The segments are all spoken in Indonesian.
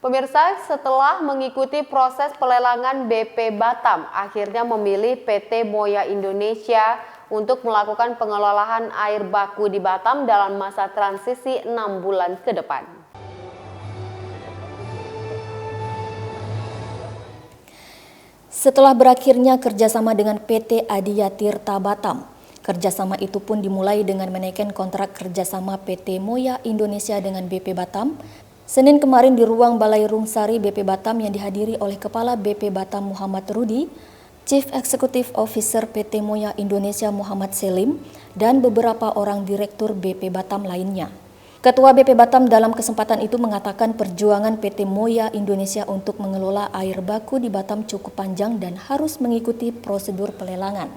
Pemirsa, setelah mengikuti proses pelelangan BP Batam, akhirnya memilih PT Moya Indonesia untuk melakukan pengelolaan air baku di Batam dalam masa transisi 6 bulan ke depan. Setelah berakhirnya kerjasama dengan PT Adiya Tirta Batam, kerjasama itu pun dimulai dengan menaikkan kontrak kerjasama PT Moya Indonesia dengan BP Batam. Senin kemarin di ruang Balai Rungsari BP Batam yang dihadiri oleh Kepala BP Batam Muhammad Rudi, Chief Executive Officer PT Moya Indonesia Muhammad Selim, dan beberapa orang Direktur BP Batam lainnya. Ketua BP Batam dalam kesempatan itu mengatakan perjuangan PT Moya Indonesia untuk mengelola air baku di Batam cukup panjang dan harus mengikuti prosedur pelelangan.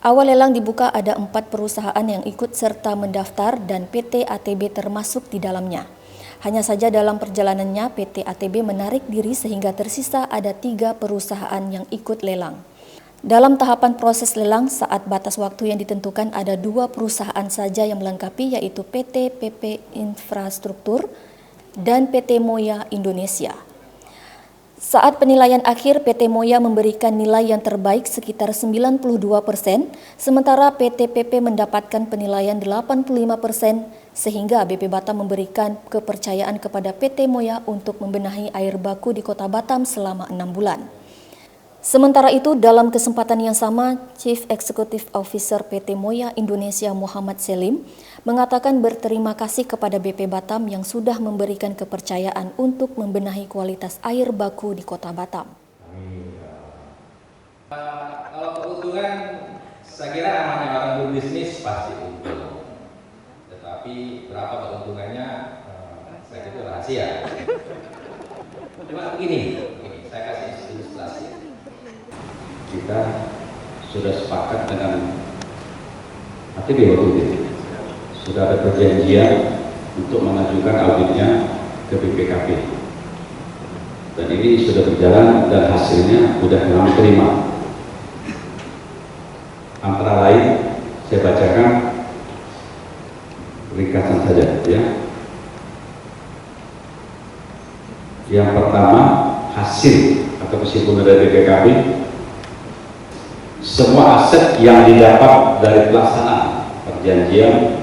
Awal lelang dibuka ada 4 perusahaan yang ikut serta mendaftar dan PT ATB termasuk di dalamnya. Hanya saja dalam perjalanannya PT ATB menarik diri sehingga tersisa ada 3 perusahaan yang ikut lelang. Dalam tahapan proses lelang saat batas waktu yang ditentukan ada 2 perusahaan saja yang melengkapi yaitu PT PP Infrastruktur dan PT Moya Indonesia. Saat penilaian akhir PT Moya memberikan nilai yang terbaik sekitar 92%, sementara PT PP mendapatkan penilaian 85%, sehingga BP Batam memberikan kepercayaan kepada PT Moya untuk membenahi air baku di Kota Batam selama 6 bulan. Sementara itu, dalam kesempatan yang sama, Chief Executive Officer PT Moya Indonesia Muhammad Selim mengatakan berterima kasih kepada BP Batam yang sudah memberikan kepercayaan untuk membenahi kualitas air baku di Kota Batam. Kalau keuntungan, saya kira namanya orang berbisnis pasti untung. Tetapi berapa keuntungannya, saya kira itu rahasia. Cuma begini, saya kasih ilustrasi. Kita sudah sepakat dengan ATB waktu itu. Sudah ada perjanjian untuk mengajukan auditnya ke BPKP. Dan ini sudah berjalan dan hasilnya sudah kami terima. Antara lain, saya bacakan ringkasan saja ya. Yang pertama, hasil atau kesimpulan dari BPKP, semua aset yang didapat dari pelaksanaan perjanjian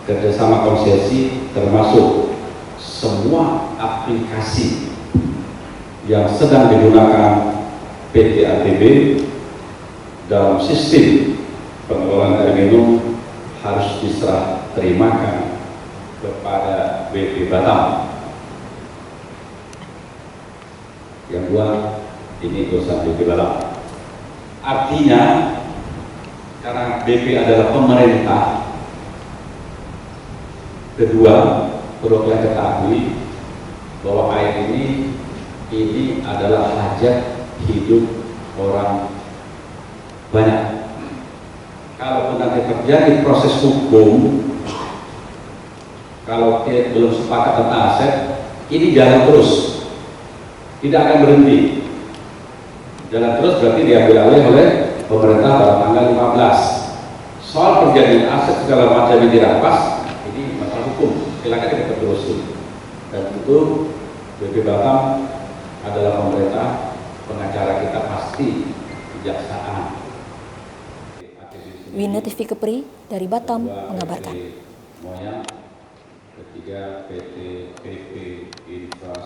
kerjasama konsesi termasuk semua aplikasi yang sedang digunakan PT ATB dalam sistem pengelolaan air minum harus diserah terimakan kepada BP Batam. Yang kedua, ini urusan BP Batam. Artinya, karena BP adalah pemerintah, kedua, perlu kita ketahui bahwa air ini adalah hajat hidup orang banyak. Kalau nanti terjadi proses hukum, kalau kita belum sepakat tentang aset, ini jalan terus, tidak akan berhenti. Jalan terus berarti diambil alih oleh pemerintah pada tanggal 15. Soal perjanjian aset segala macam yang dirampas, ini masalah hukum, silakan kita teruskan. Dan tentu BP Batam adalah pemerintah, pengacara kita pasti kejaksaan. Wina TV Kepri dari Batam mengabarkan. Ketiga PT PP Infrastruktur.